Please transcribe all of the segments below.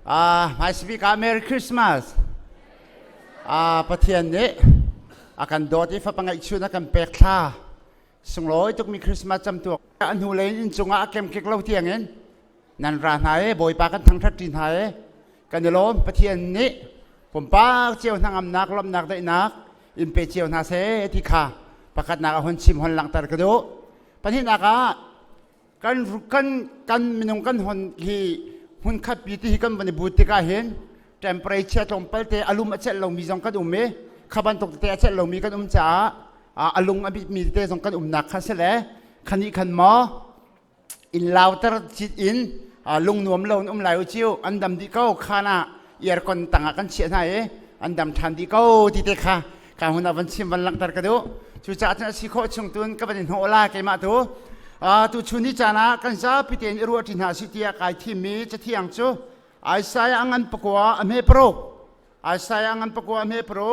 My speaker, Merry Christmas. Pathian ni akan doti fa pangai chu na kan pekla. Sungloi tuk mi Christmas jam tu. An hu lein in chunga akem kek lau tiang en. Nan ra hai boy pa kan thang that tin hai. Kan lom pathian ni pom pa chiao nang am nak lom nak dai nak in pe chiao na se ti kha. Pakat nak hon chim hon lang tar ka do. Pathian naka kan minung kan hon hi hun khat pi ti kan bani buti ka hen temperature tong palte alum achel lo mi jong kan umme khaban tok te achel lo mi kan cha alung abi mi te jong kan nak kha se le khani khan mo in lauter chit in lung nuam lo lai chiu andam di ko khana yer kon tanga kan che na e andam than di ko ti te kha ka hun avan chim van lang tar ka do chu cha cha si kho chung tun ka ban ho la ke ma tu tu chuni chana kan sa piten ru tin ha sitia kai thi mi cha thiang chu ai sai angan pakwa ame pro ai sai angan pakwa ame pro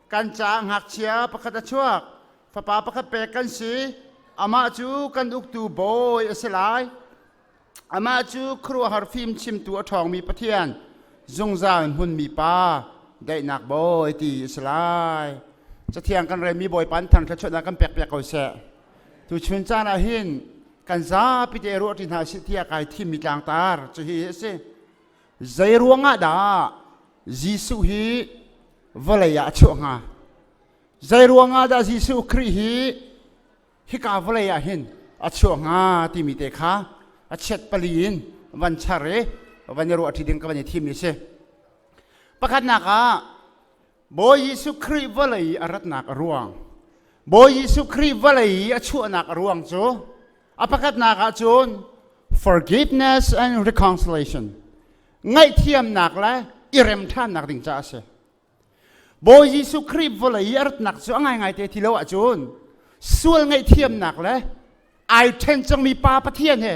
kan cha ngak chia pakata chuak fa pa pakha pe kan si ama chu kan uk tu boy aselai ama chu kru har phim chim tu thong mi pathian zung zan hun mi pa dai nak boy ti aselai cha thiang kan re mi boy pan thang tha chona kan pek pek ko se tu chun cha na hin kan za pi te ro tin ha si thia kai thim mi tlang tar chu hi se zai ruanga da jisu hi valaya chunga zai ruanga da jisu kri hi ka valaya hin a chunga ti mi te kha a chet palin van chare van ro athi ding ka van thim mi se pakhat na ka bo jisu kri valai arat nak ruang bo Yesu Christ valai achu nak ruang chu apakat nak achun forgiveness and reconciliation ngai thiam nak la irem than nak ding cha se bo Yesu Christ valai art nak chu ngai te thilo achun sul ngai thiam nak la ai then chang mi pa pathian he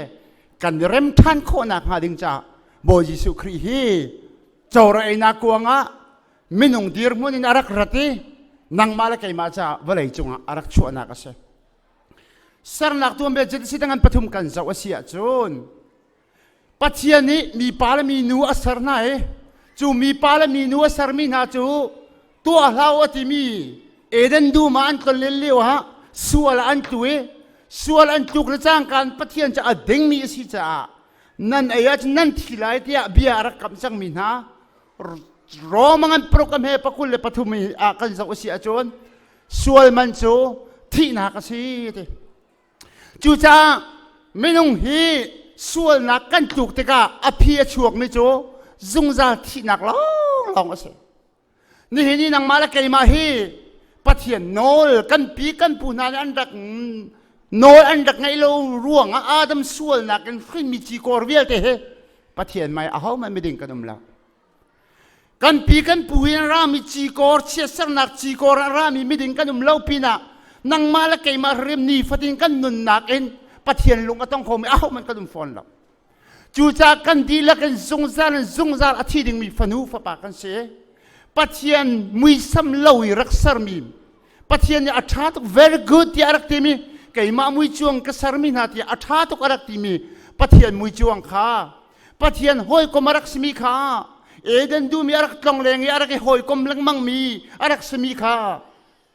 kan rem than kho nak ha ding cha bo Yesu Christ hi chora ina kuanga minung dir munin arak rati nang malakay macha valay chunga arak chua na kasi sarnak tuam bejit sidangan patum kan sa wasia chun pathian ni mi pala mi nu asar na chu mi pala mi nu asar mi na chu tu ahlaw ati mi eden du ma an kon lelew ha sual an tuk le chang kan pathian cha adeng mi si cha nan ayat nan thilai tia bia arak kam chang mi na romangan program he pakul le pathumi kan sa usi achon sual man chu thi na ka si te chu cha minung hi sual na kan tuk te ka aphia chuak mi chu zungza thi nak long ase ni he ni nang mala kai ma hi pathian nol kan pi kan pu na an dak nol an dak ngai lo ruang adam sual na kan khrin mi chi kor vial te he pathian mai a haw man mi ding kanum la kan pi kan puin rami chi kor che sang nak chi kor rami miding kanum lau pina nang mala kay ma rem ni fatin kan nun nak en pathian lung atong khom aw man kanum phone la chu cha kan di la kan zungzal athi ding mi fanu fa pa kan se pathian mui sam lawi raksar mi pathian ni atha tok very good ti arak ti mi kay ma mui chuang ka sarmi na ti atha tok arak ti mi pathian mui chuang kha pathian hoi ko marak simi kha eden du mi arak tlong leng arak hoi kom lang mang mi arak semi kha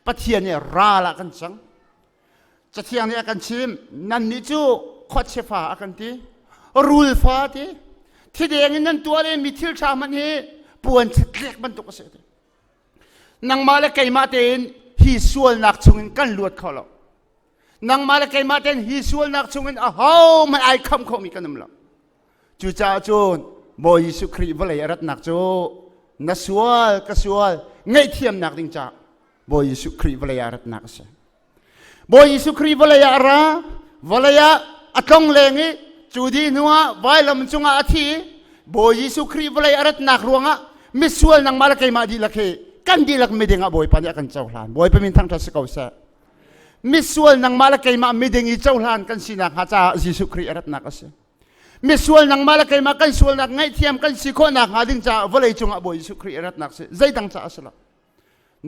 pathian ne ra la kan chang cha thiang ne akan chim nan ni chu khot che fa akan ti rul fa ti thi deng nan tua le mi thil tha man he puan thlek ban to ka se nang mala kai ma ten hi sual nak chungin kan luat kholo nang mala kai ma ten hi sual nak chungin a how man ai kham kho mi kanam la chu cha chun bo Yesu Christ valai arat nak chu na sual ka sual ngai thiam nak ding cha bo Yesu Christ valai arat nak se bo Yesu Christ valai ara valaya atong lengi chudi nuwa vailam chunga athi bo Yesu Christ valai arat nak ruanga mi sual nang malakai ma di lakhe kan di lak medinga boy pa kan chawlan boy pa min thang tha se kausa mi sual nang malakai ma medingi chawlan kan sina ha cha Yesu Christ arat nak ase misual nang malakay makan sual nak ngai thiam kan sikho nak ngading cha volay chunga bo Yesu Christ rat nak se zai dang cha asala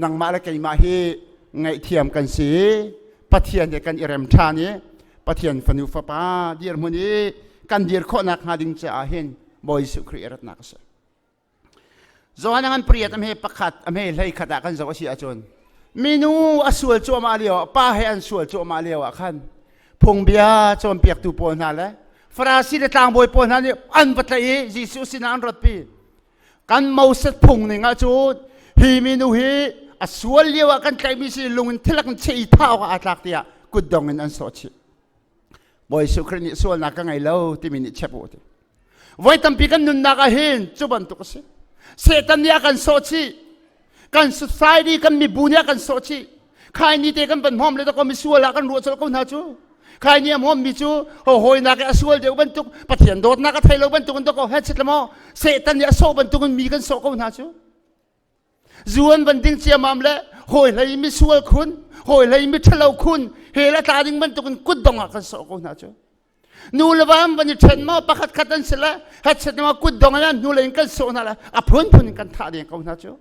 nang malakay ma hi ngai thiam kan si pathian de kan irem thani pathian fanu fa pa dir muni kan dir kho nak ngading cha hen bo Yesu Christ rat nak se zohanangan priat am he pakhat am he lei khata kan zo si achon minu asul chu ma leo pa he an sul chu ma leo khan phung bia chom piak tu pon ha le frasi le tang boy pon ha ni an patlai Jesus sinan rot pi kan mau set phung ni nga chu hi minu hi asul leo kan tlai mi si lungin thilak chei thau ka atlak tia kudong in an so chi boy su khrini sul na ka ngai lo ti mini chepu ti voi tampi kan nun na ka hin chuban tu ka se setan nia kan so chi kan society kan mi bunya kan so chi khai ni te kan ban hom le to ko mi suala kan ru chol ko na chu khai ni am hom mi chu ho hoi na ka asual de ban tu pathian dot na ka thailo ban tu kan to ko het chit lamo setan nia so ban tu kan mi kan so ko na chu zuan ban ding chia mam le hoi lai mi sual khun hoi lai mi thalo khun he la ta ding ban tu kan kut dong kan so ko na chu nu le bam ban ni chen mo pakhat khatan sela het chit ma kut dong na nu le kan so na la a phun kan tha de ko na chu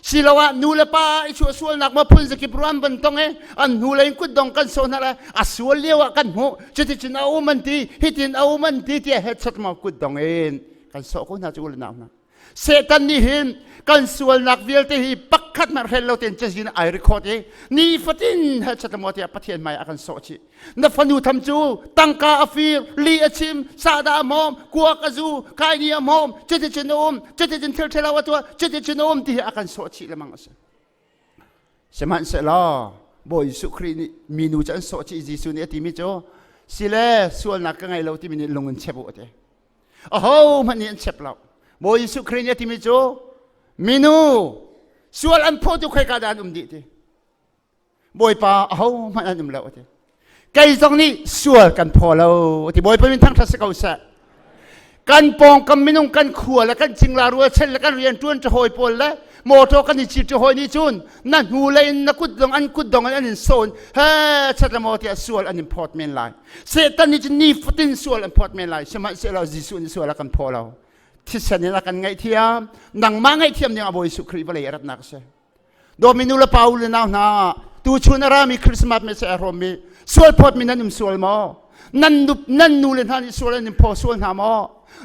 silawa nula pa isu sual nak ma phun zaki pruan ban tong e an nula in kut dong kan so na la asual lewa kan ho chiti chin au man ti hitin au man ti ti het chat ma kut dong en kan so ko na chul na na setan ni hin kan sual nak vil te hi pakhat mar hello ten chajin ai record e ni fatin het chat mo ti pathian mai akan so chi na fanu tham chu tangka afir li achim sada mom kuak azu kai ni mom chiti chin chiti chin thel wa to chiti chin ti akan so chi lamang asa seman se la boy su khri ni minu chan so chi jisu ni ti mi cho sile sual nak ka ngai lo ti mi lungun chebu te aho man ni chep lo boy su khri ni ti mi cho minu sual an pho tu khai ka dan di ti boy pa aho man an lo te kai zong ni sual kan pho lo ti boy pa min thang thas ka usa kan pong kam minung kan khua la kan chingla ruwa chen la kan rian tuan to hoi pol la moto kan ni chi to hoi ni chun na hu la in na kut dong an in son ha chat la mo ti sual an import men lai setan ni ni futin sual import men lai sema se la jisu ni sual kan pho lo thi san ni la kan ngai thiam nang ma ngai thiam ni aboi su khri ba le rat nak se dominu la paul na na tu chunara mi christmas me se rom mi sual pot mi nanum sual mo nan nu le han sual an import sual na mo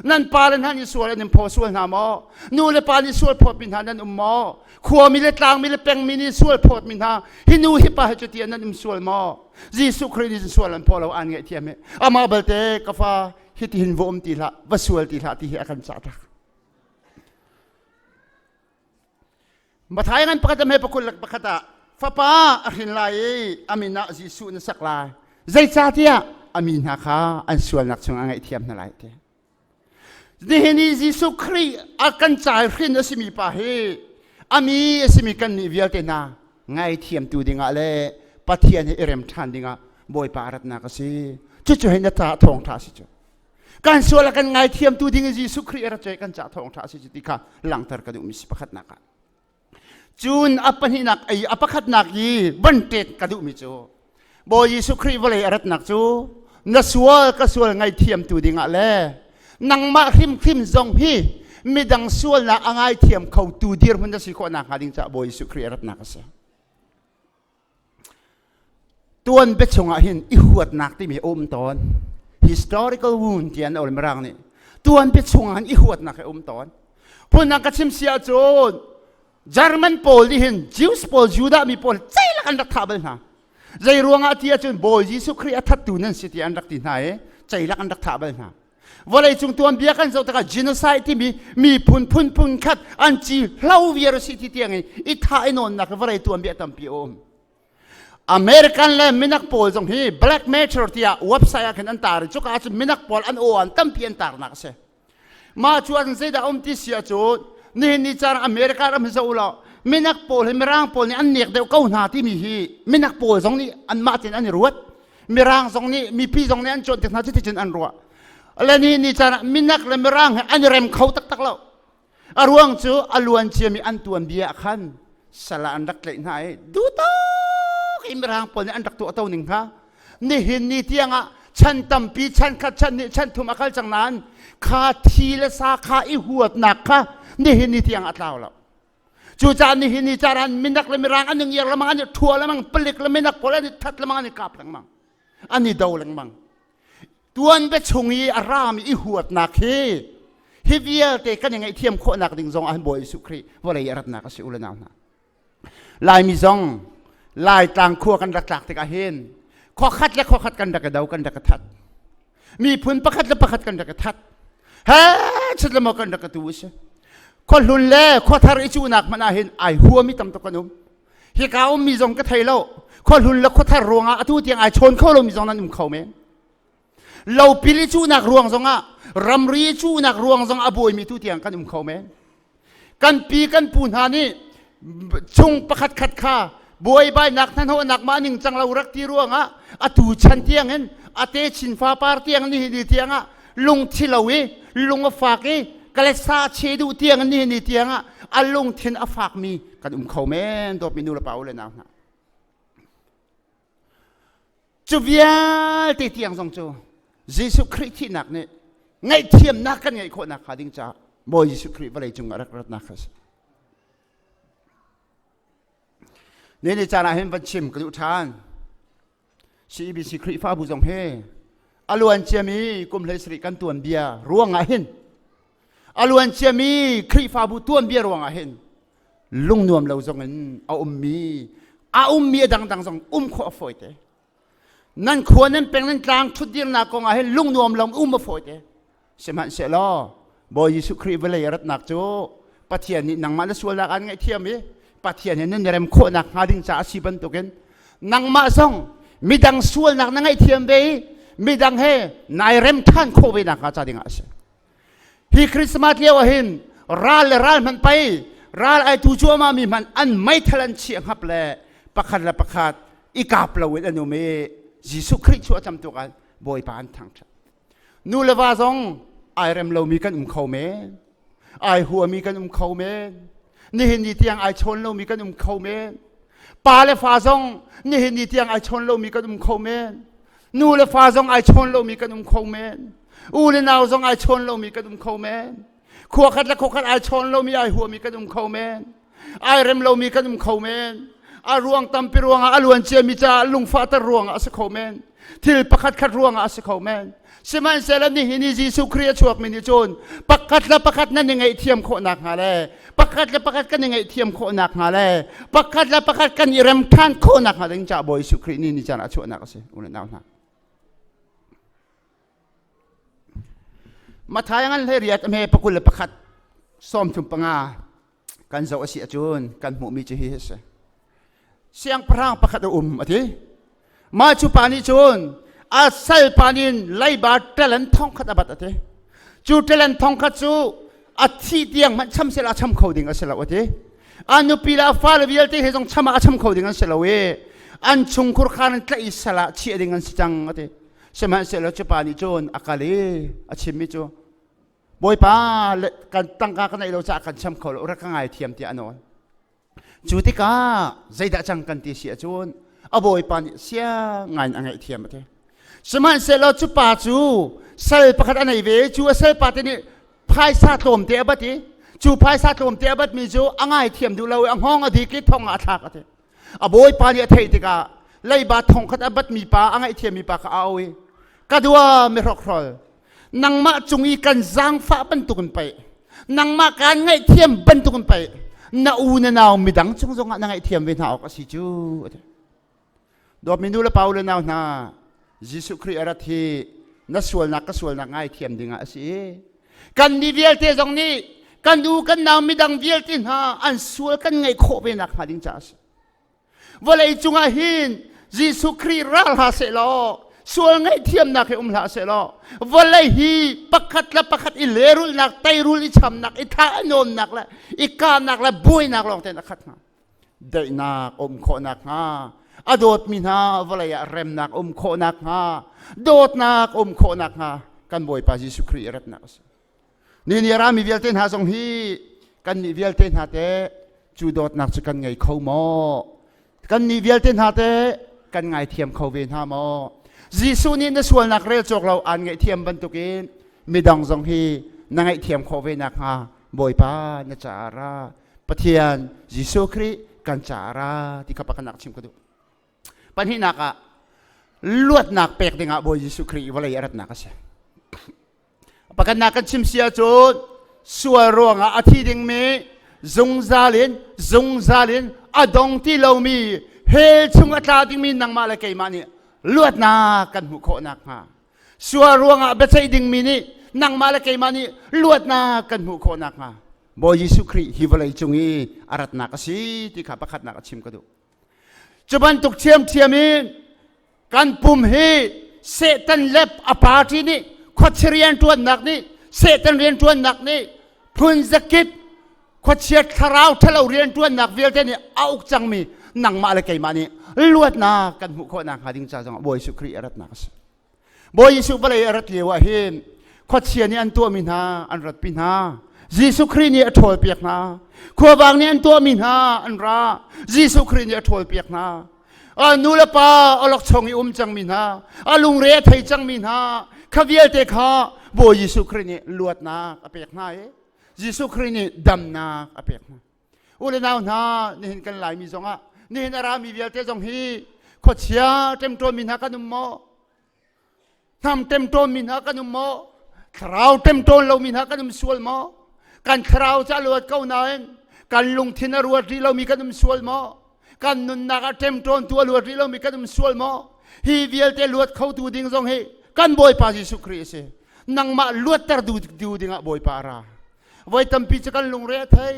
nan palan han sual an import sual na mo nu le pa ni sual pot min han nan mo khuwa mi le tlang mi le peng mi ni sual pot min ha hinu hi pa ha chuti an sual mo jisu khri ni sual an polo an ngai thiam me ama balte ka fa hiti hin vom ti la vasual ti la ti hi akan cha ta mathai ngan pakata me pakul pakata fa pa ahin lai amina jisu na sakla zai cha tia amina kha an sual nak chung angai thiam na lai te dihini jisu khri akan chai khin asimi pa he ami asimi kan ni vialte na ngai thiam tu dinga le pathian he rem than dinga boy parat na ka si chu he na ta thong tha si chu kan sual kan ngai thiam tu dinga jisu khri ara chai kan cha thong tha si ti kha langtar ka du mi si pakhat na ka chun apan hinak ai apakhat nak yi bantet ka du mi chu boy jisu khri vale arat nak chu na sual ka sual ngai thiam tu dinga le nang ma khim zong hi midang sual na angai thiam khau tu dir mun da si ko na hading cha boy su khri rat na ka sa tuan be chunga hin I huat nak ti mi om ton historical wound tian ol marang ni tuan be chunga han I huat nak om ton pun na ka chim sia chon German pol di hin Jews pol Juda mi pol chai la kan dak thabal na zai ruanga tia chun boy Jesu khri athat tu nan siti an dak ti na e chai la kan dak thabal na walai chung tuan bia kan zo taka genocide ti mi pun khat an chi hlau vier city tiang I thai non nak walai tuan bia tam pi om American le minak pol jong hi black matter tia website kan an tar chu ka chu minak pol an o an tam pi an tar nak se ma chuan se da om ti sia chu ni char America ram zo lo minak pol mirang pol ni an nek de ko na ti mi hi minak pol jong ni an ma tin an ruat mirang jong ni mi pi jong ni an chon tek na ti chin an ruat ala ni chana minak le merang an rem khau tak lo arwang chu aluan chiami an tuan bia khan sala an dak le nai du to imrang pon an dak tu to ning ha ni hin ni tianga chan tam pi chan khat chan ni chan thum akal chang nan kha thi le sa kha I huat nak kha ni hin ni tiang atlaw lo chu cha ni hin ni charan minak le merang an ning yer lamang an thua lamang pelik le minak pol an that lamang an kap lang mang ani daw lang mang tuan be chungi arami I huat nak he ฮิวิเอลเตกันยังไงเทียมโคนักดิ่งซองอันบอยสุครีว่าเลยรัตนักสิอุลนาวนะลายมีซองลายต่างขั้วกันรักๆแต่ก็เห็นข้อขัดและข้อขัดกันดักเดากันดักทัดมีพื้นประคัดและประคัดกันดักทัดเฮ้ฉันละมากันดักตัวเชคนหุ่นเล่ข้อทาริจูนักมันอาเห็นไอหัวมีตำตะกันนุ่มเฮก้าวมีซองก็ไทยเล่าคนหุ่นและข้อทารรวงอ่ะทุกที่ไอชนเข้าเรามีซองนั้นเขาไหมเราพิลิจูนักรวงซองอ่ะรำรีจูนักรวงซองอบวยมีทุกที่กันเขาไหมกันปีกันปูนหานี่ชงประคัดขัดข้าบวยใบหนักท่านหัวหนักมาหนึ่งจังเรารักที่ร่วงอ่ะอตูชันเตียงเห็นอเตชินฟ้าปาร์เตียงนี่ดีเตียงอ่ะลุงที่เราเวลุงฝากเอกะเลซาเชดูเตียงนี่เตียงอ่ะอลุงเทนอฝากมีกันเขาแม่ตัวมีนูระเป๋าเลยนะจูเวียตีเตียงทรงจูเยซูคริสต์ที่หนักเนี่ยไงเทียมนักกันไงคนนักขาดิ้งจ้าบอยเยซูคริสต์อะไรจุงรักนักกันนี่ในจานาเห็นวันชิมกระดูทานชีบิสิคริฟ้าบุษงเฮอลวนเชียมีกุมเลสริกันตวนเบียร่วงอาเห็นอลวนเชียมีคริฟ้าบุตวนเบียร่วงอาเห็นลุงนวมเราทรงเงินเอามีดังทรงขวฟอยเตนั่นควรนั่นเป็นนั่นกลางชุดเดียงนักกองอาเห็นลุงนวมเรามาฟอยเตเสมันเสลอบอยเยซูคริสต์เวลารัตนักโจปะเทียนนี่นังมาละส่วนละกันไงเทียมปะเทียนนี่นั่นเริ่มโคนักหาดิ้งจ่าสีบันตุกันนังมาส่งมีดังส่วนนักนั่งไอเทียมเบย์มีดังเฮนายเริ่มท่านโควิดนักจ่าดิ้งอาเซฮีคริสต์มาสเลี้ยวเห็นรัลมันไปรัลไอทูจัวมามีมันอันไม่ทะลันเชียงฮับแลประคัดละประคัดอีกาเปล่าเวอนุเมยิสุคริสต์ชัวจำตัวกันบอยปานทั้งชัดนูเลวาซองไอเริ่มเรามีกันเขาเมไอหัวมีกันเขาเมนี่เห็นดีเตียงไอชนเรามีกันเขาเมปาเลฟาซองนี่เห็นดีเตียงไอชนเรามีกันเขาเมนูเลฟาซองไอชนเรามีกันเขาเมอูเลนาวซองไอชนเรามีกันเขาเมขวขัดและขวขัดไอชนเรามีไอหัวมีกันเขาเมไอเริ่มเรามีกันเขาเมอารวงตัมปิรวงอลวนเชียมิจาลุงฟาตรวงอาสเขาเมที่ประคัดขัดรวงอาสเขาเมสมันเซลนี่หินิจิสุครีชวกมินิจนประคัดและประคัดนั่นยังไงเทียมโคนักหาเลประคัดและประคัดกันยังไงเทียมโคนักหาเลประคัดและประคัดกันยิรมท่านโคนักหาดึงจ่าบอยสุครีนี่นิจานะชวนักสิอุลนาวนะมาทายงั้นเลยเรียกเมย์ประกุลประคัดซ้อมถุงปังอากันเจ้าเสียจนกันหมู่มีเจฮิสเสียงพระประคัดอธิมาชุปานิจนอาศัยปานินไล่บาดเทลันทองขัดบัดอธิจูเทลันทองขัดจูอาทิตย์ยังมันช้ำเสลาช้ำเขาดิ่งอัสละอธิอันนุปิลาฟาลวิลเตเหจงช้ำช้ำเขาดิ่งอัสละเวอันชุงคุรขานตะอิสละเชียดิ่งอันสิจังอธิสมัยเสลาชุปานิจนอากาลีอาชิมิจูบอยป้ากันตั้งกันในเราจะกันช้ำเขาเราข้างไงเทียมที่อันนั้นจุดที่ก้าใจดัจังกันที่เสียจนอบอยป้าเสียงานอะไรเทียมที่สมัยเสลาชุปาจูเซลประคัดอันไหนเวจูเซลปาที่นี่พายซาตมเตียบัดที่จูพายซาตมเตียบัดมีจูอังไงเทียมดูเราอังห้องอดีกิทองอาทักที่อบอยป้าเนี่ยเทียติกาไล่บาทองขัดบัดมีป้าอังไงเทียมมีป้าก็เอาอีกระดัวไม่รอกรอนังมาจงอีกันจางฟ้าบรรทุกกันไปนังมาการไงเทียมบรรทุกกันไปนาอูนนาวมีดังจงจงนังไงเทียมเวนาออกสิจูดอกมินูละเปาเลยนาวนายิสุคริอารัตินัสวลนักก็สวลนักไงเทียมดิ่งสิกันดีเวลเตจงนี้กันดูกันนาวมีดังเวลตินฮาอันสวลกันไงโคเวนักมาดิ่งจ้าสวันเลยจงอาหินยิสุคริรัลฮาเซลอส่วนไงเทียมนักให้ลาเสลอวันเลยฮีประคัดละประคัดอิเลรุลนักไตรุลอิชามนักอิท่าโนนนักละอิกานักละบุยนักลองเตนักขัดนะได้นักโคนักฮะอโดดมีนาวันเลยเร็มนักโคนักฮะโดดนักโคนักฮะกันบ่อยปาจิสุครีรัตนักนี่รามีเวลเทนหาทรงฮีกันนี่เวลเทนหาเตจูโดดนักจะกันไงเขาโมกันนี่เวลเทนหาเตกันไงเทียมเขาเวนหาโมยิสุนี่นั่นส่วนนักเรียนจกเราอ่านไงเทียมบรรทุกินมีดังทรงฮีนั่งไงเทียมเขาเวนักฮะบ่อยปานะจาระปะเทียนยิสุคริกันจาระที่ขับกันนักชิมกันดูปัญหานักอะลวดนักเปกดิ่งอะบ่ยิสุคริวันเลยรัตนักเสียป ปกันนักกันชิมเสียจุดสัวรวงอาทิดิงมีจงซาลินอดงที่เรามีเฮชุงอัตราดิงมีนังมาละเกยมานี่ลวดนากันหุโคนักฮะสัวรวงอาเบชัยดิงมีนี่นังมาละเกยมานี่ลวดนากันหุโคนักฮะบอยยิสุครีฮิวเลยจงอีอารัตนักสิที่ข้าประคัดนักชิมกันดูจุบันตุกเทียมมีกันปุ่มเฮเซตันเล็บอปาร์ตี้นี่ขดเรียนตัวนักนี่เซตันเรียนตัวนักนี่พุนสกิดขดเชียร์คราวทะเลเรียนตัวนักเวลเทนี่เอาจังมีนังมาเลยไกมานี่ลวดนากันหุโคนักหาดิ้งจ้าจังบอยสุครีอารัตนักสิบอยสุบเลยอารัตเลียวเฮมขดเชียร์นี่อันตัวมินาอันรัตปินายิสุครีนี่อัฐวเปียกนาขวบางนี่อันตัวมินาอันรายิสุครีนี่อัฐวเปียกนานูละป้าอลกชงอิจังมินาลุงเรทไทยจังมินาขวิเอเตข้าโบยิสุครีนี่ลวดนาอเปียกนายิสุครีนี่ดำนาอเปียกนาอุเลนาวนานี่เห็นกันหลายมีจงอ่ะนี่เห็นอารามีเวลเตจงฮีขดเชียเต็มตัวมินากันนุโมทำเต็มตัวมินากันนุโมคราวเต็มตัวเรามินากันนุมสวลโมการคราวจะลวดเก้านาเองการลงทินรวดที่เรามีกันนุมสวลโมกันนุนนักเต็มตัวตัวลวดที่เรามีกันนุมสวลโมฮีเวลเตลวดเข้าตัวดิ่งจงฮีกันบอยปาจิสุครีเสนังมาลวดตรดูดิ่งอ่ะบอยปาราไว้ตั้มปีจะกันลงเรือไทย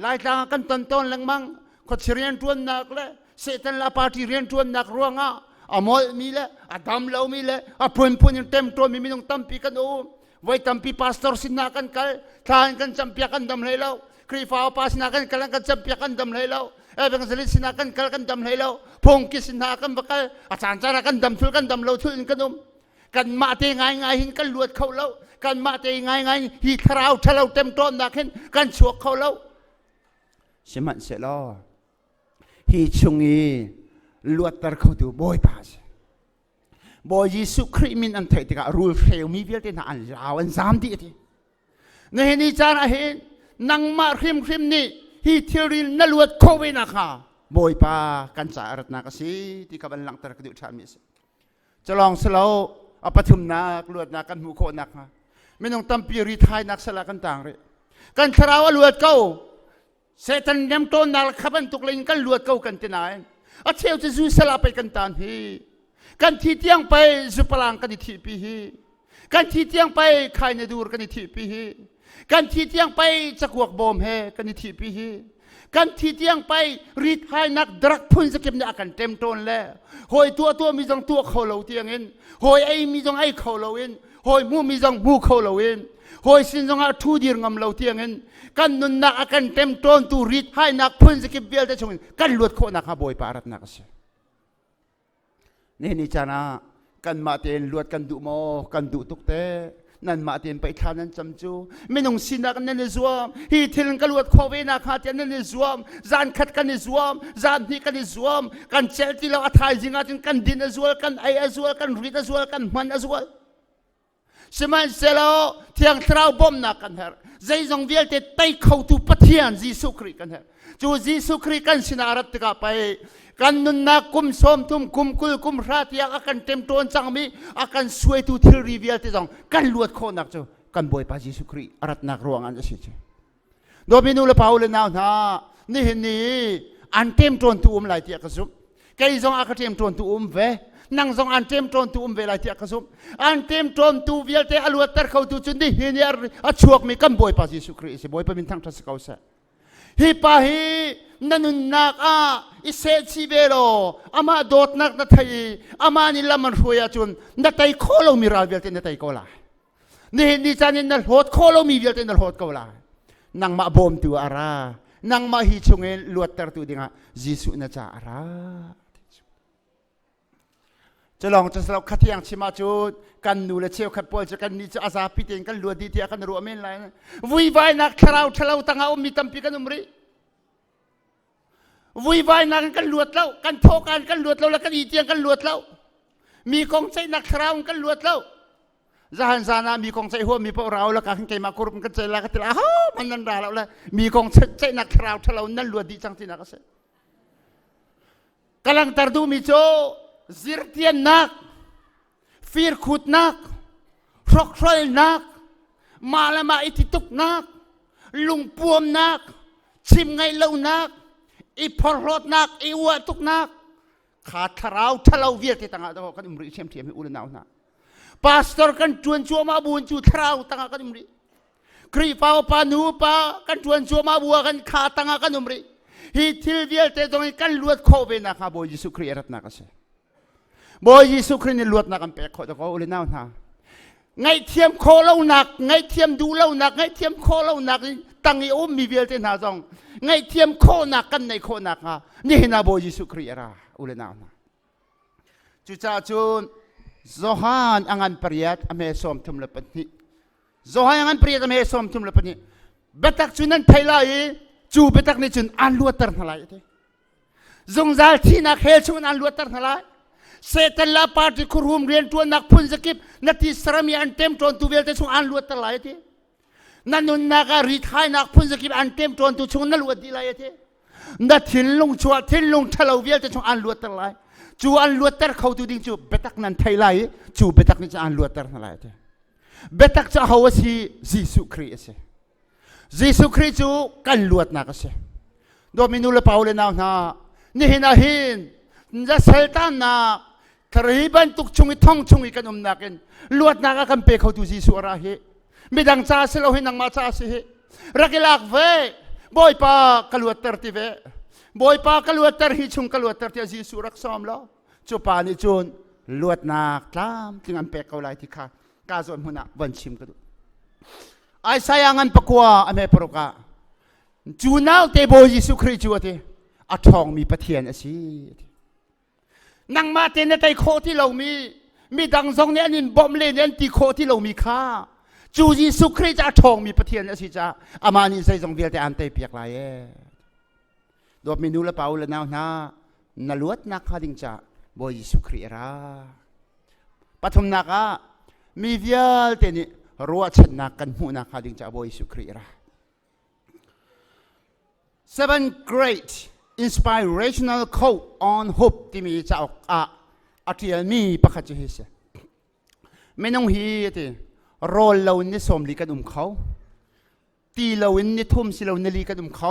ลายตากันต้นลังมังขดเรียนตัวนักเลยเสตันลาปาร์ตี้เรียนตัวนักร่วงอ่ะอมอลมีเลยดำเรามีเลยพุ่นเต็มตัวมีต้องตั้มปีกันโอ้ไว้ตั้มปีพาสตอร์สินากันกัลทานกันจำเปียกันดำเลยเราครีฟ้าพาสนากันกัลกันจำเปียกันดำเลยเราเป็นสลิดสินากันกัลกันดำเลยเราพงกิสินากันบักกันอาจารย์จาระกันดำทุลกันดำเราทุลกันดมกันมาเตงไงหินกันลวดเขาเรากันมาเตงไงฮีคราวทะเลาเต็มต้นนักเห็นกันฉวกเขาเราสมันเสลอฮีชงอีลวดตะเขาดูบอยพาสบอยยิสุครีมินอันไทยติการูลเฟลมีเวลเตน่าอันลาวันสามดีทีนี่เห็นนี่จาระเห็นนังมาคริมนี่ฮีเทอรินนลวดโควินักฮะบอยพากันสารัตนักสิที่กบันลังตะกดูชามิสจะลองสโลอปฐุมนักลวดนักกันหูโคนักฮะไม่ต้องตั้มปีริทายนักสละกันต่างเลยกันคราวลวดเก้าเซตันเนมต้นนักขับันตุกเลงกันลวดเก้ากันที่ไหนอาเที่ยวจะจูสละไปกันตานฮีกันที่เที่ยงไปจุปลังกันที่ปีฮีกันที่เที่ยงไปใครในดูร์กันที่ปีฮีกันที่เที่ยงไปจักวกบอมเฮกันที่ปีฮีกันที่เที่ยงไปรีดให้นักดรักพุ่นสกิมเนี่ยกันเต็มต้นแล้วหอยตัวมีจังตัวเขาเหลาเตียงเองหอยไอมีจังไอเขาเหลาเองหอยมูมีจังมูเขาเหลาเองหอยสินจังอาทูดีร์งำเหลาเตียงเองกันนุนนักกันเต็มต้นตัวรีดให้นักพุ่นสกิมเบียลได้ชงกันลวดโคนักฮะบอยปารัตนักเสียนี่จานะกันมาเตียนลวดกันดุโมกันดุตุกเตนั่นมาเตียนไปทานนั้นจำจูไม่ต้องสินักนั่นในสวมฮีทิลกันลวดโคเวนักฮาเตียนนั่นในสวมจานขัดกันในสวมจานนี่กันในสวมกันเชลที่เราอัฐายจิงอาจิงกันดินในสวมกันไอสวมกันรีดสวมกันมันสวมสมัยเซลล์เที่ยงเท้าบ่มนักกันเหรอใจจงเวียลเตไตเข้าตุปะเทียนจีสุครีกันเหรอจูจีสุครีกันสินารัตกะไปกันนุนนักกุมสมทุมกุมกุลกุมราที่อากันเต็มตัวจังมีอากันสวยตุทิลรีเวียลที่จังกันลวดโคนักจูกันบอยปาจีสุครีอารัตนักรวงอันจะสิจูโดยมินูเลปาอุเลนาวนะนี่เห็นนี่อันเต็มตัวตุมหลายที่อากันซุบแกยังอากันเต็มตัวตุมเวนั่งจงอันเต็มตัวตุมเวลาที่อากันซุบอันเต็มตัวตุเวียลที่อลวดตะเขาตุจุนดีเห็นยาอัชวกมีกันบอยปาจีสุครีสิบอยปามินทั้งทัศเขาเสฮิปาฮีนั่นนักอิเซชิเวโรอามาโดดนักนัทยอามานิลามันรวยจุนนัทยโคโลมีราเวลเตนัทยโคลานี่จานินัลโหดโคโลมีเวลเตนัลโหดโคลานังมาบอมตัวอารานังมาฮิชงเอลวดตรตัวดิ่งจิสุนัจาอาราจะลองจะสลับขัดยังชิมาจูดกันนูเลเชียวขัดปอลจะกันนี่จะอาซาพิเตนกันลวดดีที่กันรัวเมนไลน์วุ้ยไว้นักทะเลาตั้งเอามีตั้มปีกันอุมรีวุ้ยไว้นักกันลวดเล่ากันโทกันลวดเล่าแล้วกันอีเตียงกันลวดเล่ามีกองใจนักทะเลากันลวดเล่าจะหันซานามีกองใจหัวมีพวกเราแล้วกันใจมาคุรุมกันใจละกันทีละมันนั่นด่าเราเลยมีกองใจนักทะเลานั่นลวดดีจังที่นักเสกำลังตัดดูมิโจzirtian nak, fir khut nak, rock roll nak, มาละมาอิทิตุกนักลุงปวมนักชิมไงเล่านักอีพอรถนักอีวัวตุกนักขาดทาราวทะเลาเวียที่ต่างกันกันอุมริเชียมเทียมให้อุลนาวนะพาสตอร์กันจวนชัวมาบุญจูทาราวต่างกันอุมริครีฟ้าปานูปากันจวนชัวมาบัวกันขาต่างกันอุมริฮิทิลเวียที่ตรงนี้กันลวดโคเวนักฮะบอยยิสุครีรัตนักเสบอยยิสุครีนี่ลวดนักกันเปะขอตะโกอุลนาวนะไงเทียมโคเล่าหนักไงเทียมดูเล่าหนักไงเทียมโคเล่าหนักตั้งอีอุ้มมีเวียลเตนาจงไงเทียมโคหนักกันในโคหนักฮะนี่เห็นอาบยิสุครีระอุลนาวนะจุจ้าจุนโซฮานอังอันปริยัตอเมซอมทุมเลปนีโซฮานอังอันปริยัตอเมซอมทุมเลปนีเบตักจุนันไทยไลจูเบตักนี่จุนอันลวดตร์ทลายเถจงจัลที่นักเฮลจุนอันลวดตร์ทลายเซตัลลาปาร์ติคุรุมเรียนตัวนักพุนสกิปนัดที่สรามีอันเต็มจนตัวเวลเตจุนอันลวดตร์ลายเถนั่นนุนนักรีทายนักพุนสกิปอันเต็มจนตัวจุนนั่นลวดดีลายเถนัดทิ้งลงชัวทิ้งลงทะเลาเวลเตจุนอันลวดตร์ลายจูอันลวดตร์เขาตัวดิ้งจูเบตักนันไทยไลจูเบตักนี่จะอันลวดตร์ทลายเถเบตักจะหาวสียิสุคริสต์ยิสุคริสต์จูกันลวดนักเสโดมินูเลปาอุเลนาหน้านี่เห็นอาหินจะเซลตันนักทรีบันตุกชงอีท่องชงอีกันนักลวดนักกันเปะเขาตัวยิสุอะไรไม่ดังจ้าเสลาหินังมาจ้าสิรักลักเวบอยปากลวดตร์ทีเวบอยปากลวดตร์ฮิชงกลวดตร์ที่ยิสุรักซ้อมแล้วจูปานิจูนลวดนักตามจึงอันเปะเขาไล่ที่ข้ากาซอนหุนักวันชิมกันดูไอ้สายังันปะกัวอเมปรกาจูนาวเตโบยิสุคริจูเตอัทองมีปะเทียนสินังมาเตนในโคที่เรามีดังซองเนี่ยนินบอมเลนยันตีโคที่เรามีค่าจูยิสุคริจะอัทองมีปะเทียนสิจ้าอามานิใส่ซองเวียลแต่อันเตเปียกลายโดดเมนูละเปล่าละนาวนลวดนักฮาดิงจ้าโบยิสุคริราปฐมนักมีเวียลเตนี่รัวชนะกันหูนักฮาดิงจ้าโบยิสุคริราSeven great inspirational quote on hope ที่มีจะออกอาทิตย์มีประคัตจะเห็นไม่น้องฮีที่รอเราเนี่ยสมลีกันเขาตีเราเนี่ยทุ่มสิเราเนี่ยลีกันเขา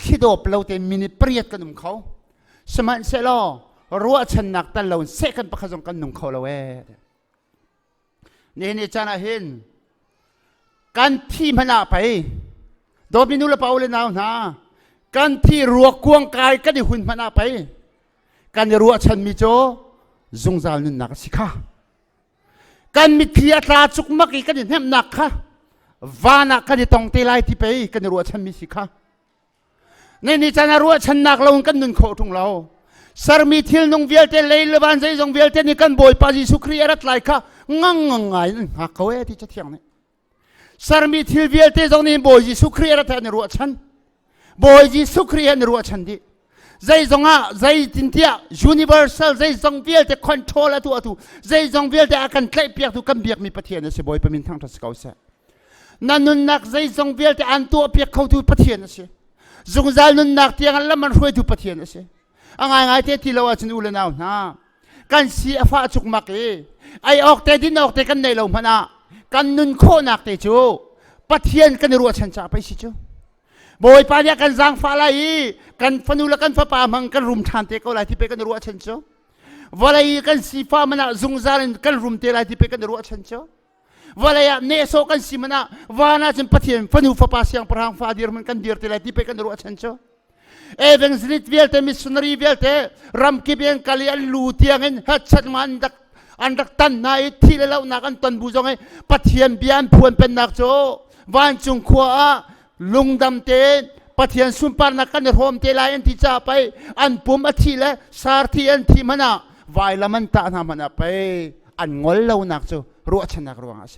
คิดดบเราแต่มินิเปรียดกันเขาสมัยเสลอรัวชนะแต่เราเสกันประคัตกันเขาเราเนี่ยจะน่าเห็นการที่มันไปโดยมินุลปาอุเลนาวนะการที่รัวกวงกายกันที่หุ่นมันไปการรัวฉันมีโจจงจานุนนักสิค่ะการมีเทียตราจุกมักอีกันที่เห็นนักค่ะวานักกันที่ต้องเตลัยที่ไปกันรัวฉันมีสิค่ะในนี้จะรัวฉันนักเรากันนุนโคทุงเราสารมีทิลนงเวียลเตเลยเลวันใจจงเวียลเตนี่กันบ่อยปาจิสุครีรัตไลค่ะงังไงหักเขาที่จะเที่ยงนี่สารมีทิลเวียลเตจงนี่บ่อยจิสุครีรัตในรัวฉันบ่อยจิสุครีในรัวฉันดิใจจงใจจินเทีย universal ใจจงเวียลเต control ตัวใจจงเวียลเตอาการใกล้เปียกตัวกันเบียกมีประเทศนี่สิบ่อยเป็นมินทางทัศกาวเสนั่นนุนนักใจจงเวียลเตอันตัวเปียกเขาตัวประเทศนี่สิจงใจนุนนักที่อันละมันรวยตัวประเทศนี่สิอังไงเตที่เราจะนูเลนเอานะกันเสียฟ้าจุกมักไอออกแต่ดินออกแต่กันในเราพนะกันนุนโคนักเตจูประเทศกันรัวฉันจะไปสิจูบ่อยปานยากันจังฟ้าไลกันฟนุลกันฟ้าป่ามังกันรุมทันเตก็ไลที่ไปกันรัวฉันจูวลัยกันสีฟ้ามันจงจารินกันรุมเตไลที่ไปกันรัวฉันจูวลัยเนโซกันสีมันวานาจันประเทศฟนุฟ้าป่าเสียงพระหังฟ้าดีร์มันกันดีร์เตไลที่ไปกันรัวฉันจูเอเวนส์ลิทเวลเตมิสซูนารีเวลเตรัมกิเบียนกาลีอันลูเตียงเงินฮัตชัดมันอันดักตันนายที่เรานักอันตันบุจงไงปัทยันเบียนพวนเป็นนักโจวันจุงขวาลุงดำเตนปัทยันสุนปานักกันโฮมเตลายันที่จะไปอันปุ่มอธิเลสาร์ที่อันที่มันวายละมันตานามันไปอันงอลเรานักโจรัวชนะรัวอาเซ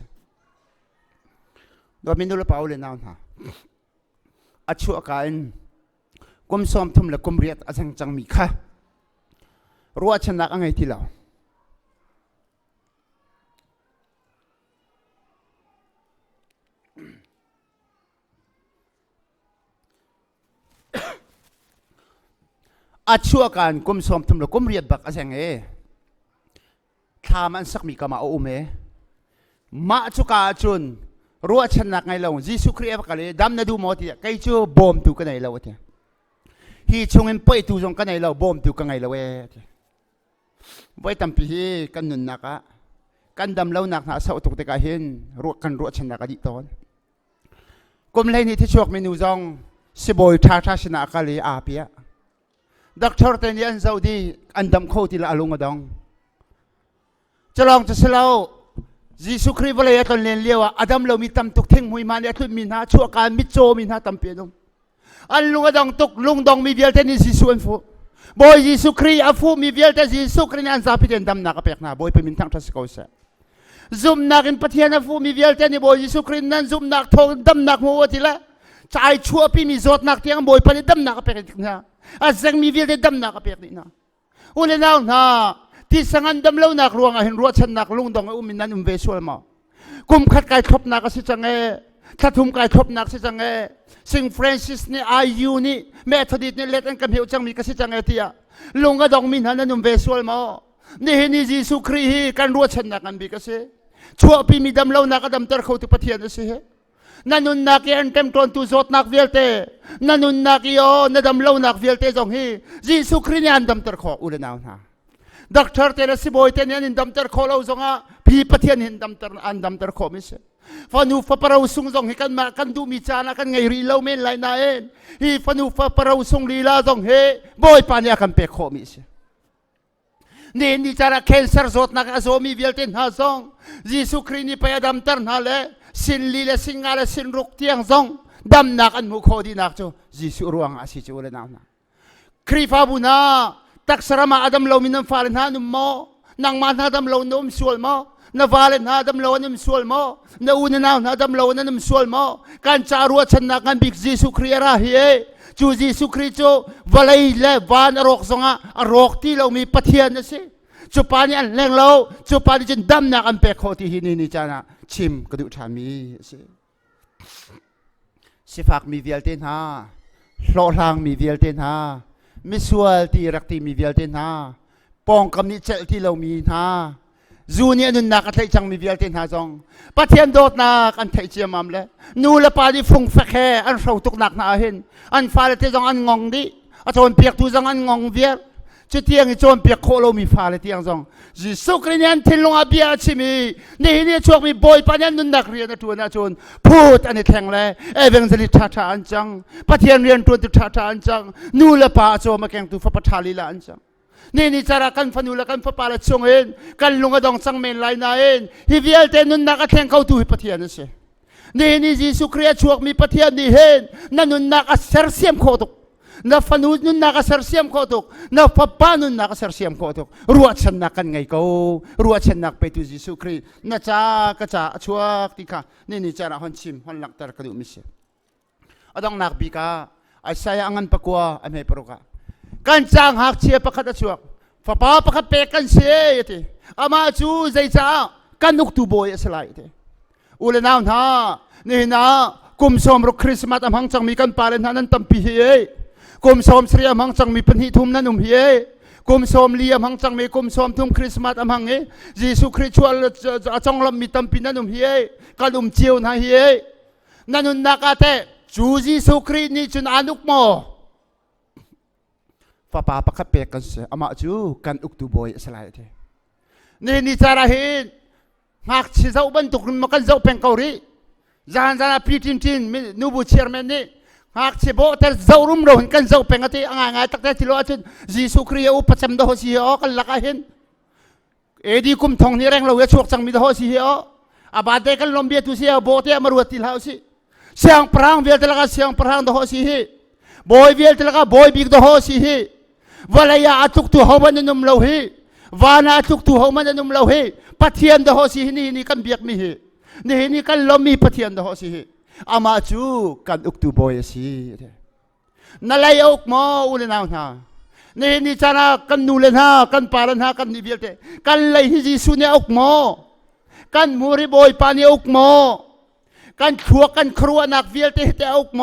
โดยมินุลปาอุเลนาวนะอัจฉริกันกุมซ้อมทุ่มและกุมเรียดอาจารย์จังมีค่ะรัวชนะอะไรที่เราอัจฉริกันกุมซ้อมทุ่มและกุมเรียดบักอาจารย์ถ้ามันสักมีกามาโอเมมาจุกาจุน รัวชนะไงเรายิสุครีย์กันเลยดำนาดูมอที่ใครจูบอมตุกันไงเราที่ฮีชงเอ็มไปตุจงกันไงเราบอมตุกันไงเราไว้ตั้มปีกันนุนนักกันดำเราหนักหาสาวตุกตะกันเห็นรัวชนะกันดิตอนกุมเลยนี่ที่ช่วงเมนูจงสิบอยท่าชนะกันเลยอาเปียด็อกเตอร์เตนียนซาอุดีอันดำเข้าที่ละอลุงกดองจะลองจะเสลายิสุครีย์วันเลยตอนเรียนเลี้ยวอดัมเรามีตั้มตุกเท่งมวยมันเนี่ยทุกมีนาชั่วการมิโจมีนาตั้มเปียนงอันลุงกดองตุกลุงดองมีเบียลเทนิสิส่วนฟูบอยยิสุครีย์อาฟูมีเบียลเทนิสิสุครีย์อันซาพิเดนดำนักเปียกนาบอยไปมินทั้งทัศกาวเสซุ่มนักอินพัทยานาฟูมีเบียลเทนิบอยยิสุครีย์นั้นซุ่มนักทองดำนักมัวทีละใจชั่วพี่มีจดนักเที่ยงบอยไปดำนักเปียกนาอาจจะมีเบียลเทนดำนักเปียกนี่นะอุเลนาวนะที่สังอันดำเล่านักรวงเห็นรัวชันนักลุงดองอุ้มนันเวสวลมากุมขัดไก่ทบนักสิจังเอถ้าทุ่มไก่ทบนักสิจังเอซิงเฟรนซิสนี่อายุนี่แม่ทดิตนี่เล็ดอันกำเหวจังมีกสิจังเอที่ลุงก็ดองมินนันเวสวลมานี่เห็นยิสุครีย์กันรัวชันนักกันบีกสิชั่วพี่มีดำเล่านักดำเตอร์เขาตุปะเทียนสินั่นนุนนักยันเต็มตอนตุจดนักเวลเตนั่นนุนนักยอนั่นดำเล่านักเวลเตจงฮียิสุครีย์อันดำเตอร์เขาอุเลนาวนะด็อกเตอร์เตลสิบอยเตนี่อันดำเตอร์เขาเราจงอ่ะพี่ปะเทียนเห็นดำเตอร์อันดำเตอร์เขาไม่ใช่ฟันูฟ้าปราวุสุงจงฮีกันมากันดูมิจานะกันไงรีเลวเมนไลน์นั่นฮีฟันูฟ้าปราวุสุงลีลาจงฮีบอยปานี่กันเปกเขาไม่ใช่นี่นี่จาระแคนเซอร์จดนักอาโซมีเวลเตนหาจงยิสุครีย์นี่ไปดำเตอร์นั่นแหละสินลีเลสิงาเลสินรุกเตียงจงดำนักอันมุขดีนักจูยิสุรวงอาศิจูเลนาวนะครีฟาบุนาตักสระมาอดัมเรามีน้ำฟ้าเลนหานุ่มโมนางมันหาดำเรานุ่มสวลโมนฟ้าเลนหาดำเรานุ่มสวลโมนอุนนาวหาดำเรานุ่มสวลโมการจารัวชนะกันบิกยิสุครีย์ราฮีจูยิสุครีย์จูวลัยเลวานรกสงะรกที่เรามีปะเทียนนะสิจูปานี่อันแรงเราจูปานี่จนดำนักอันเปกโคที่หินนี่จานะชิมกระดูกชามีสิฟักมีเวลเตนฮาโลลังมีเวลเตนฮามิสวลที่รักที่มีเวลเตนฮาปองกำนิเจลที่เรามีฮาจูนี่นุนนักอันไทยจังมีเวลเตนฮาจงปะเทียนโดดนักอันไทยเจียมามเลยนูละปาดิฟงฟักแค่อันเราตุกนักนาเห็นอันฟ้าเลเตจังอันงงดิอันโจนเปียกตูจังอันงงเวียจุดเที่ยงโจนเปียกโคโลมีฟ้าเลเตียงจงยิสุครีย์นั้นทิ้งลงอาเบียชิมีนี่ช่วงมีบอยปานี่นุนนักเรียนตัวน่าโจนพูดอันนี้แทงเลยเอเวนเจลิท่าอันจังปะเทียนเรียนตัวท่าอันจังนูละปาโจมาแข่งตัวฟ้าปะทาลีละอันจังนี่จาระกันฟันูละกันฟ้าปาละชงเองกันลุงกระดองสังเมนไลน์นาเองฮิวิเอลเตนุนนักแข่งเขาตัวปะเทียนนั่นสินี่ยิสุครีย์ช่วงมีปะเทียนนี่เห็นนั่นนุนนักอัศรเสียมโคตุกนับฟันูนุนนักอัศรเสียมโคตุกนับฟ้าปานุนนักอัศรเสียมโคตุกรัวชนะกันไงเขารัวชนะไปตัวยิสุครีย์น่าจะก็จะช่วงที่ค่ะนี่จาระฮันชิมฮันหลักตระกระดูมิเชอดองนักบิกาไอ้สายอันปักว่าอันไม่ปรุกะกันจางหักเชียประคัตช่วงฟ้าปาประคัตเปกันเสียทีอามาจูใจจ้ากันนุกตูโบยสลายทีอุลนาวนานี่นะกุมสมรุคริสต์มาสมังจังมีกันปาเลนนั้นตั้มปีเฮกุมสมเสียมังจังมีพันธิทุมนั้นเฮกุมสมเลียมังจังมีกุมสมทุมคริสต์มาสมังเฮยิสุคริสต์ชวลจังลำมีตั้มปีนั้นเฮกันเจียวนะเฮนั่นนักอาเตจูยิสุคริสต์นี่จุนอนุกโมฟ้าป่าประคับเปกันเสียอามาจูกันอุกตูโบยสลายทีนี่จาระเห็นหากชีเจ้าบันทุกมันกันเจ้าเป็นเกาหลีจานพีทินนูบูเชียร์แมนนี่หากชีโบเตอร์เจ้ารุ่มเราเห็นกันเจ้าเป็นอะไรง่ายๆตักแต่ที่เราจุดยิสุครีย์อุปสัมดโฮสิโอกันลักเห็นดีกุมทองนี่แรงเราเวชวกจังมีดโฮสิโออาบาเดกันลมเบียตุสิโอโบเตอร์มารุติลาวสิเสียงพรางเวลตละกันเสียงพรางดโฮสิเฮบอยเวลตละกันบอยบิ๊กดโฮสิเฮวลายาตุกตุฮามันนุ่มเราเฮวานาตุกตุฮามันนุ่มเราเฮปะเทียนดโฮสินี่กันเบียกมีเฮนี่กันลมมีปะเทียนดโฮสิเฮอามาจูกันอุกตูโบยสินั่นเลยอุกโมอุลนาวนานี่จานะกันนูเลนะกันปารันฮากันนิเวลเตกันเลยฮิจิสุเนอุกโมกันมูริบอยปานีอุกโมกันขัวกันครัวนักเวลเตเตอุกโม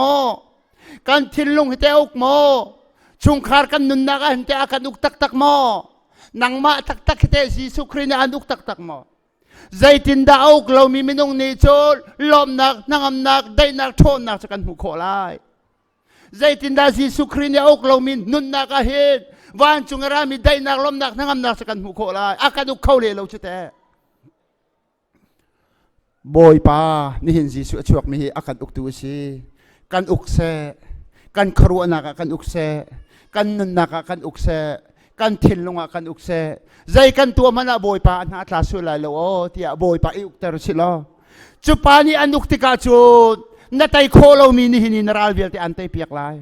กันทินลุงเตอุกโมชุงคาร์กันนุนนักเตอากันอุกตักโมนังมาตักเตยิสุครีย์อันอุกตักโม ใจตินดาวกเรามีมินงนิโจลมนักนางนักได้นักโทษนักจะกันหูโคลายใจตินดาจีสุครีเนี่ยอกเรามีนุนนักเห็นวันจุงรามีได้นักลมนักนางนักจะกันหูโคลายอาการอุกเขาเลยเราจะแต่บอยป้านี่เห็นจีสุชวกมีอาการอุกตัวสิกันอุกเสกันครัวนักกันอุกเสกันนุนนักกันอุกเสกันทิ้งลงกันอุกเสใจกันตัวมันอะบอยป้าหน้าตาสวยเลยโอ้ที่อะบอยป้าอุกเตอร์สิล่ะจุปานี่อันอุกติกาจูนัดไอโคเรามีนี่หินนาราลเวลที่อันเตเปียกลาย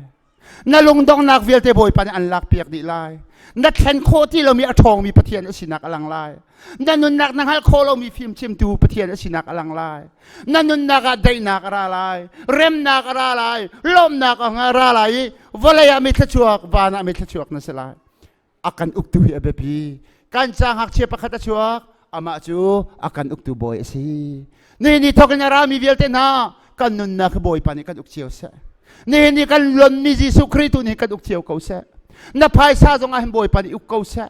นัดลงดองนักเวลที่บอยป้านี่อันลักเปียกดีลายนัดแทนโคที่เรามีอทองมีปะเทียนอสินักอลังลายนัดนุนนักนักฮัลโคเรามีฟิล์มชิมดูปะเทียนอสินักอลังลายนัดนุนนักได้นักอะไรลายเร็มนักอะไรลายลมนักอะไรลายวลายมิทชวกวานามิทชวกนั่นสิลายakan uktu ya bebi kan sang hak cie pakata chuak ama chu akan uktu boy si ni thoknya rami velte na kan nun na boy pani kan ukchiu sa ni kan lon mi jisu kritu ni kan ukchiu kau sa na phai sa jong a boy pani uk kau sa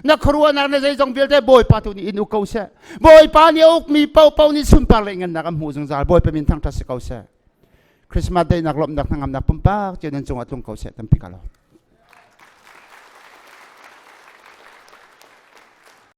na khruwa na jai jong velte boy patu ni in uk kau sa boy pani uk mi pau ni sun par lengan na kam hu jong zal boy pemin thang ta se kau sa Christmas day nak lom nak ngam nak pumpak chen chung atung kau sa tam pikalo